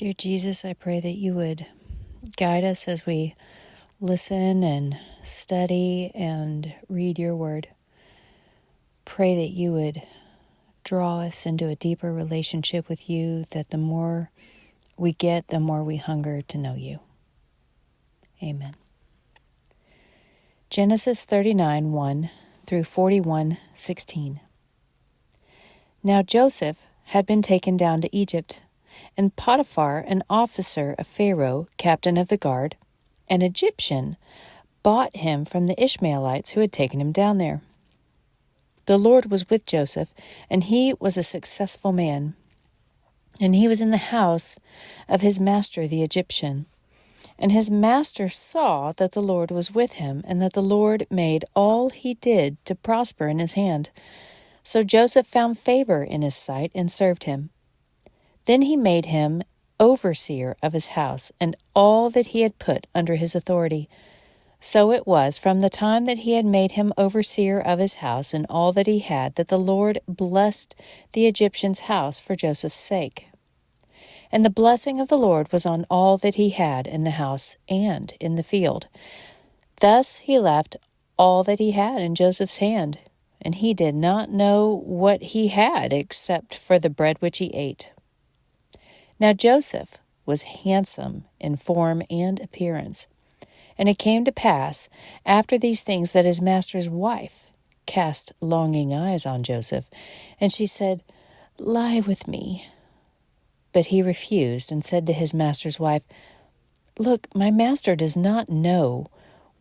Dear Jesus, I pray that you would guide us as we listen and study and read your word. Pray that you would draw us into a deeper relationship with you, that the more we get, the more we hunger to know you. Amen. Genesis 39:1 through 41:16. Now Joseph had been taken down to Egypt, and Potiphar, an officer of Pharaoh, captain of the guard, an Egyptian, bought him from the Ishmaelites who had taken him down there. The Lord was with Joseph, and he was a successful man. And he was in the house of his master the Egyptian. And his master saw that the Lord was with him, and that the Lord made all he did to prosper in his hand. So Joseph found favor in his sight and served him. Then he made him overseer of his house and all that he had put under his authority. So it was from the time that he had made him overseer of his house and all that he had, that the Lord blessed the Egyptian's house for Joseph's sake. And the blessing of the Lord was on all that he had in the house and in the field. Thus he left all that he had in Joseph's hand, and he did not know what he had except for the bread which he ate. Now Joseph was handsome in form and appearance. And it came to pass after these things that his master's wife cast longing eyes on Joseph, and she said, "Lie with me." But he refused and said to his master's wife, "Look, my master does not know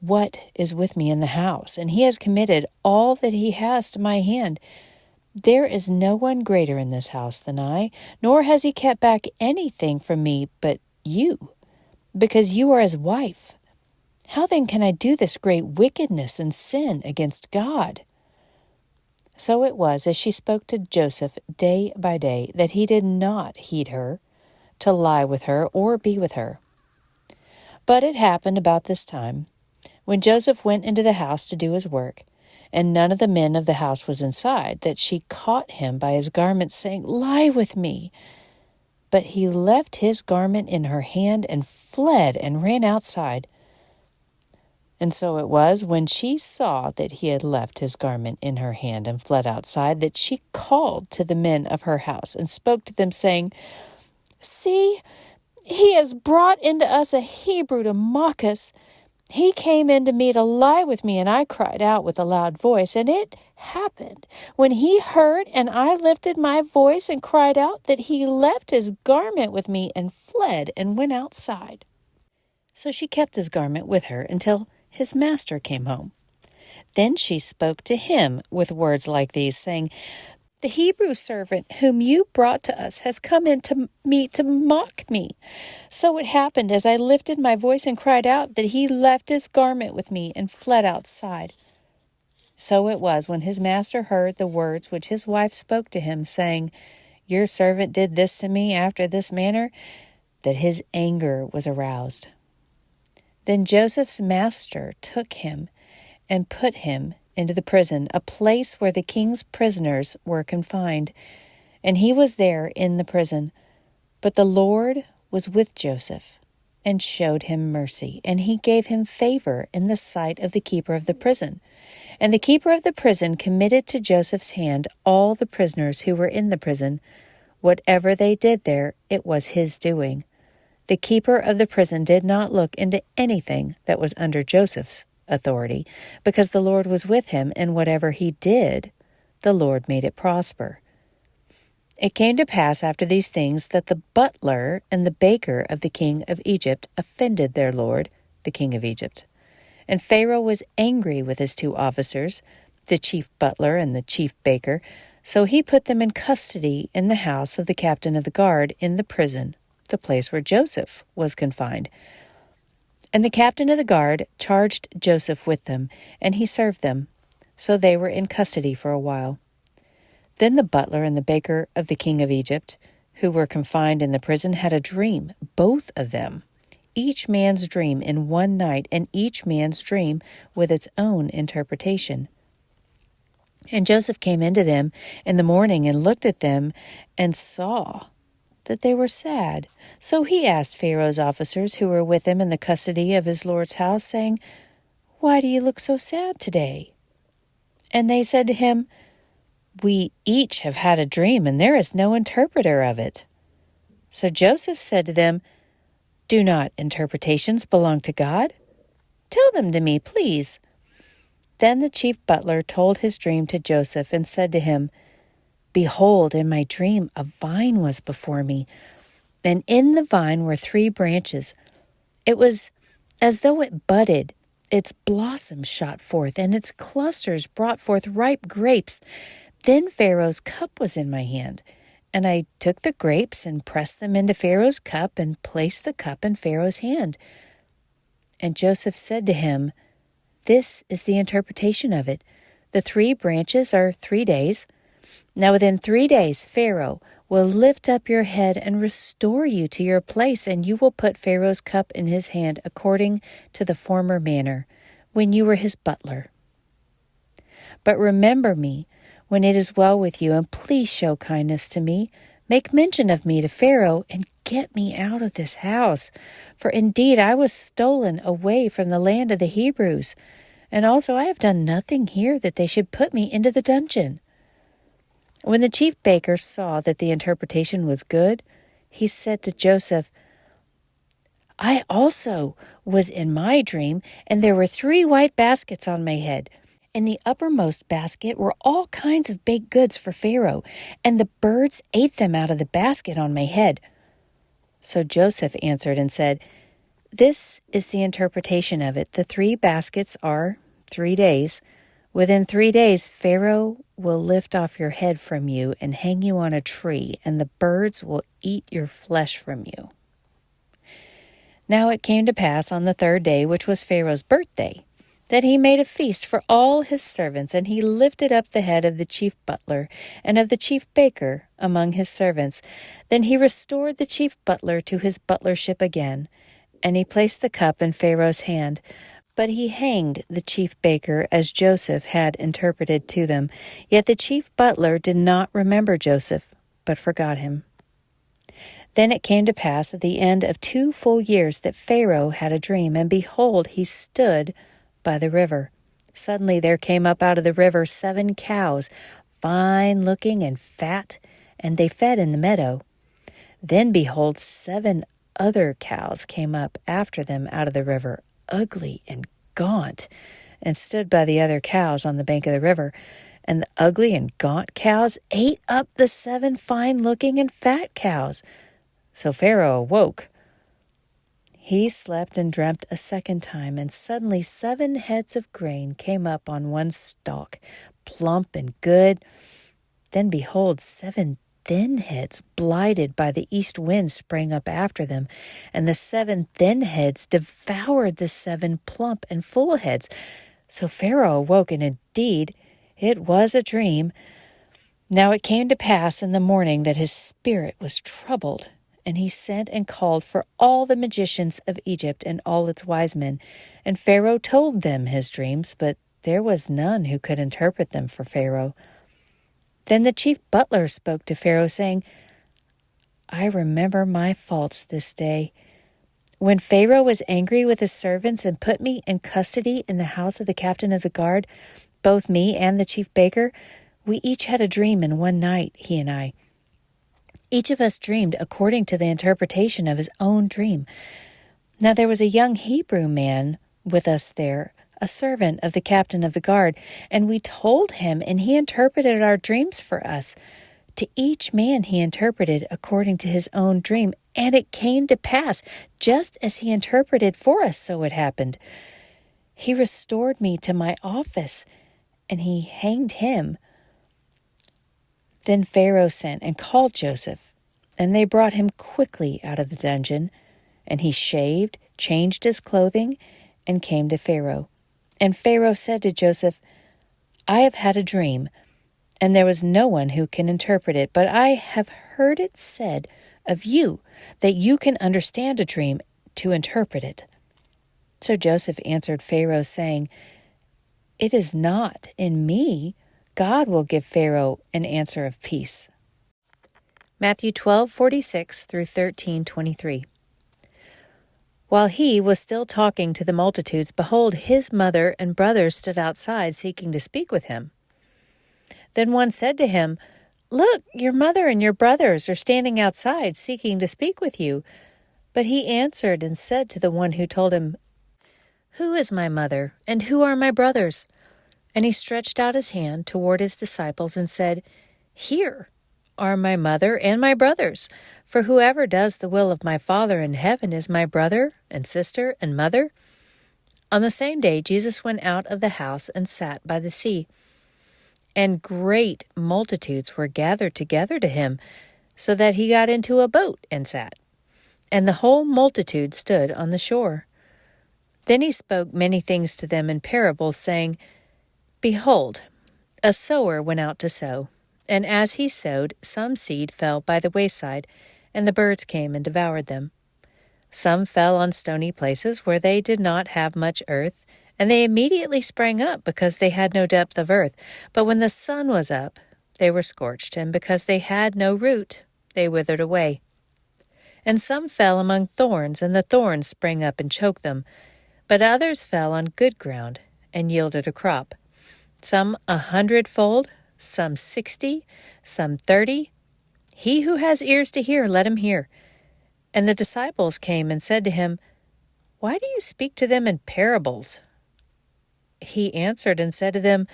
what is with me in the house, and he has committed all that he has to my hand. There is no one greater in this house than I, nor has he kept back anything from me but you, because you are his wife. How then can I do this great wickedness and sin against God?" So it was, as she spoke to Joseph day by day, that he did not heed her, to lie with her or be with her. But it happened about this time, when Joseph went into the house to do his work, and none of the men of the house was inside, that she caught him by his garment, saying, "Lie with me." But he left his garment in her hand and fled and ran outside. And so it was, when she saw that he had left his garment in her hand and fled outside, that she called to the men of her house and spoke to them, saying, "See, he has brought into us a Hebrew to mock us. He came in to me to lie with me, and I cried out with a loud voice. And it happened, when he heard and I lifted my voice and cried out, that he left his garment with me and fled and went outside." So she kept his garment with her until his master came home. Then she spoke to him with words like these, saying, "The Hebrew servant whom you brought to us has come in to me to mock me." So it happened, as I lifted my voice and cried out, that he left his garment with me and fled outside. So it was, when his master heard the words which his wife spoke to him, saying, "Your servant did this to me after this manner," that his anger was aroused. Then Joseph's master took him and put him into the prison, a place where the king's prisoners were confined, and he was there in the prison. But the Lord was with Joseph and showed him mercy, and he gave him favor in the sight of the keeper of the prison. And the keeper of the prison committed to Joseph's hand all the prisoners who were in the prison. Whatever they did there, it was his doing. The keeper of the prison did not look into anything that was under Joseph's authority, because the Lord was with him, and whatever he did, the Lord made it prosper. It came to pass after these things that the butler and the baker of the king of Egypt offended their lord, the king of Egypt. And Pharaoh was angry with his two officers, the chief butler and the chief baker, so he put them in custody in the house of the captain of the guard in the prison, the place where Joseph was confined. And the captain of the guard charged Joseph with them, and he served them. So they were in custody for a while. Then the butler and the baker of the king of Egypt, who were confined in the prison, had a dream, both of them, each man's dream in one night, and each man's dream with its own interpretation. And Joseph came into them in the morning and looked at them and saw that they were sad. So he asked Pharaoh's officers who were with him in the custody of his lord's house, saying, "Why do you look so sad today?" And they said to him, "We each have had a dream, and there is no interpreter of it." So Joseph said to them, "Do not interpretations belong to God? Tell them to me, please." Then the chief butler told his dream to Joseph and said to him, "Behold, in my dream a vine was before me, and in the vine were 3 branches. It was as though it budded, its blossoms shot forth, and its clusters brought forth ripe grapes. Then Pharaoh's cup was in my hand, and I took the grapes and pressed them into Pharaoh's cup and placed the cup in Pharaoh's hand." And Joseph said to him, "This is the interpretation of it. The 3 branches are 3 days. Now within 3 days Pharaoh will lift up your head and restore you to your place, and you will put Pharaoh's cup in his hand according to the former manner, when you were his butler. But remember me when it is well with you, and please show kindness to me. Make mention of me to Pharaoh, and get me out of this house. For indeed I was stolen away from the land of the Hebrews, and also I have done nothing here that they should put me into the dungeon." When the chief baker saw that the interpretation was good, he said to Joseph, "I also was in my dream, and there were 3 white baskets on my head. In the uppermost basket were all kinds of baked goods for Pharaoh, and the birds ate them out of the basket on my head." So Joseph answered and said, "This is the interpretation of it. The 3 baskets are 3 days. Within 3 days Pharaoh will lift off your head from you and hang you on a tree, and the birds will eat your flesh from you." Now it came to pass on the 3rd day, which was Pharaoh's birthday, that he made a feast for all his servants, and he lifted up the head of the chief butler and of the chief baker among his servants. Then he restored the chief butler to his butlership again, and he placed the cup in Pharaoh's hand. But he hanged the chief baker as Joseph had interpreted to them. Yet the chief butler did not remember Joseph, but forgot him. Then it came to pass at the end of 2 full years that Pharaoh had a dream, and behold, he stood by the river. Suddenly there came up out of the river 7 cows, fine-looking and fat, and they fed in the meadow. Then behold, 7 other cows came up after them out of the river, ugly and gaunt, and stood by the other cows on the bank of the river. And the ugly and gaunt cows ate up the 7 fine-looking and fat cows. So Pharaoh awoke. He slept and dreamt a 2nd time, and suddenly 7 heads of grain came up on one stalk, plump and good. Then behold, 7 thin heads, blighted by the east wind, sprang up after them, and the 7 thin heads devoured the 7 plump and full heads. So Pharaoh awoke, and indeed it was a dream. Now it came to pass in the morning that his spirit was troubled, and he sent and called for all the magicians of Egypt and all its wise men. And Pharaoh told them his dreams, but there was none who could interpret them for Pharaoh. Then the chief butler spoke to Pharaoh, saying, "I remember my faults this day. When Pharaoh was angry with his servants and put me in custody in the house of the captain of the guard, both me and the chief baker, we each had a dream in one night, he and I. Each of us dreamed according to the interpretation of his own dream. Now there was a young Hebrew man with us there, a servant of the captain of the guard, and we told him, and he interpreted our dreams for us. To each man he interpreted according to his own dream, and it came to pass, just as he interpreted for us, so it happened. He restored me to my office, and he hanged him." Then Pharaoh sent and called Joseph, and they brought him quickly out of the dungeon, and he shaved, changed his clothing, and came to Pharaoh. And Pharaoh said to Joseph, "I have had a dream, and there was no one who can interpret it, but I have heard it said of you that you can understand a dream to interpret it." So Joseph answered Pharaoh, saying, "It is not in me. God will give Pharaoh an answer of peace." Matthew 12:46 through 13:23. While he was still talking to the multitudes, behold, his mother and brothers stood outside seeking to speak with him. Then one said to him, "Look, your mother and your brothers are standing outside seeking to speak with you." But he answered and said to the one who told him, "Who is my mother, and who are my brothers?" And he stretched out his hand toward his disciples and said, "Here are my mother and my brothers. For whoever does the will of my Father in heaven is my brother and sister and mother." On the same day Jesus went out of the house and sat by the sea. And great multitudes were gathered together to him, so that he got into a boat and sat. And the whole multitude stood on the shore. Then he spoke many things to them in parables, saying, "Behold, a sower went out to sow. And as he sowed, some seed fell by the wayside, and the birds came and devoured them. Some fell on stony places where they did not have much earth, and they immediately sprang up because they had no depth of earth. But when the sun was up, they were scorched, and because they had no root, they withered away. And some fell among thorns, and the thorns sprang up and choked them. But others fell on good ground and yielded a crop, some 100-fold, some 60, some 30. He who has ears to hear, let him hear." And the disciples came and said to him, "Why do you speak to them in parables?" He answered and said to them,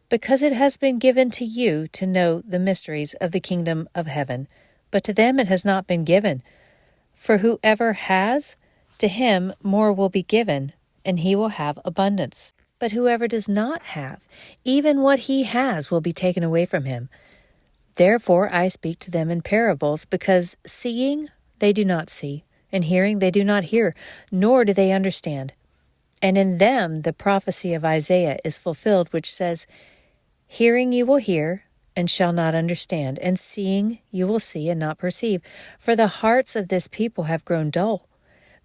"Because it has been given to you to know the mysteries of the kingdom of heaven, but to them it has not been given. For whoever has, to him more will be given, and he will have abundance. But whoever does not have, even what he has will be taken away from him. Therefore I speak to them in parables, because seeing they do not see, and hearing they do not hear, nor do they understand. And in them the prophecy of Isaiah is fulfilled, which says, Hearing you will hear, and shall not understand, and seeing you will see and not perceive. For the hearts of this people have grown dull.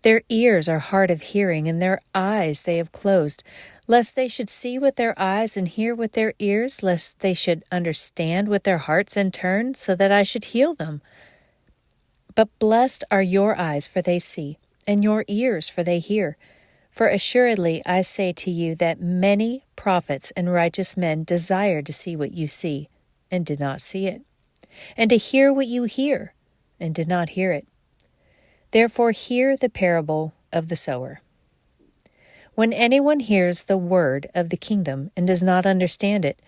Their ears are hard of hearing, and their eyes they have closed, lest they should see with their eyes and hear with their ears, lest they should understand with their hearts and turn, so that I should heal them. But blessed are your eyes, for they see, and your ears, for they hear. For assuredly I say to you that many prophets and righteous men desired to see what you see, and did not see it, and to hear what you hear, and did not hear it. Therefore hear the parable of the sower. When anyone hears the word of the kingdom and does not understand it,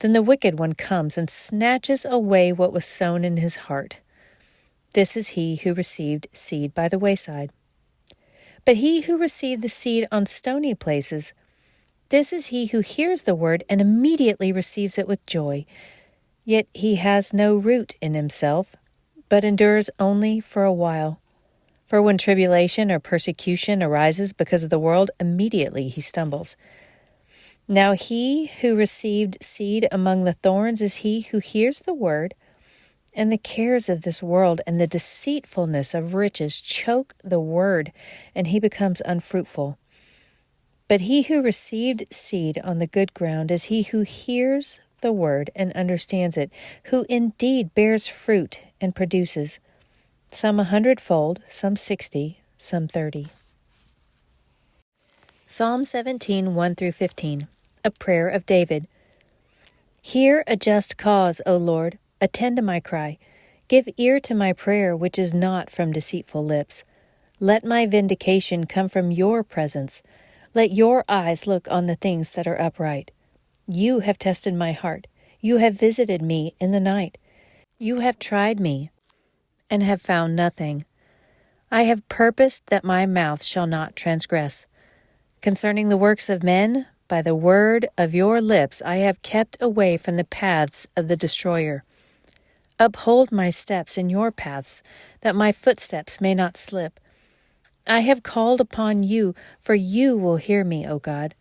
then the wicked one comes and snatches away what was sown in his heart. This is he who received seed by the wayside. But he who received the seed on stony places, this is he who hears the word and immediately receives it with joy. Yet he has no root in himself, but endures only for a while. For when tribulation or persecution arises because of the world, immediately he stumbles. Now he who received seed among the thorns is he who hears the word, and the cares of this world and the deceitfulness of riches choke the word, and he becomes unfruitful. But he who received seed on the good ground is he who hears the word and understands it, who indeed bears fruit and produces, some 100-fold, some 60, some 30. Psalm 17, 1 through 15, a prayer of David. Hear a just cause, O Lord. Attend to my cry. Give ear to my prayer, which is not from deceitful lips. Let my vindication come from your presence. Let your eyes look on the things that are upright. You have tested my heart. You have visited me in the night. You have tried me and have found nothing. I have purposed that my mouth shall not transgress. Concerning the works of men, by the word of your lips I have kept away from the paths of the destroyer. Uphold my steps in your paths, that my footsteps may not slip. I have called upon you, for you will hear me, O God.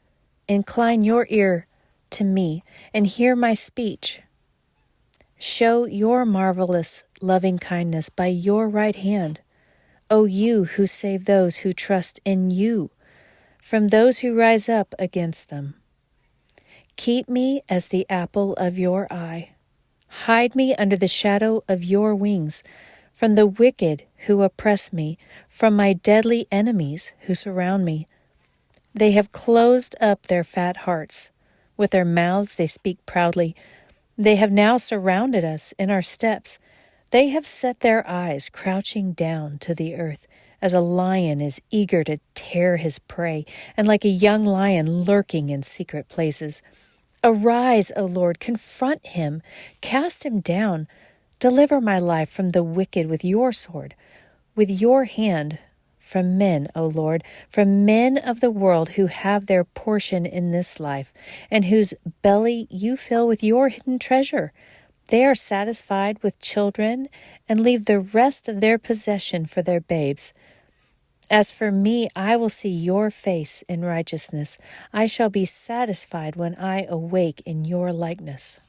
Incline your ear to me, and hear my speech. Show your marvelous loving kindness by your right hand, O you who save those who trust in you, from those who rise up against them. Keep me as the apple of your eye. Hide me under the shadow of your wings, from the wicked who oppress me, from my deadly enemies who surround me. They have closed up their fat hearts. With their mouths they speak proudly. They have now surrounded us in our steps. They have set their eyes crouching down to the earth, as a lion is eager to tear his prey, and like a young lion lurking in secret places. Arise, O Lord, confront him, cast him down. Deliver my life from the wicked with your sword, with your hand, from men, O Lord, from men of the world who have their portion in this life, and whose belly you fill with your hidden treasure. They are satisfied with children and leave the rest of their possession for their babes. As for me, I will see your face in righteousness. I shall be satisfied when I awake in your likeness.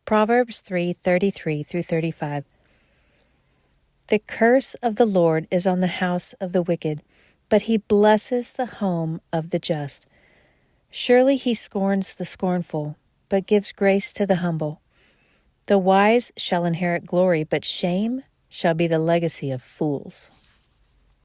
Proverbs 3:33 through 35. The curse of the Lord is on the house of the wicked, but he blesses the home of the just. Surely he scorns the scornful, but gives grace to the humble. The wise shall inherit glory, but shame shall be the legacy of fools.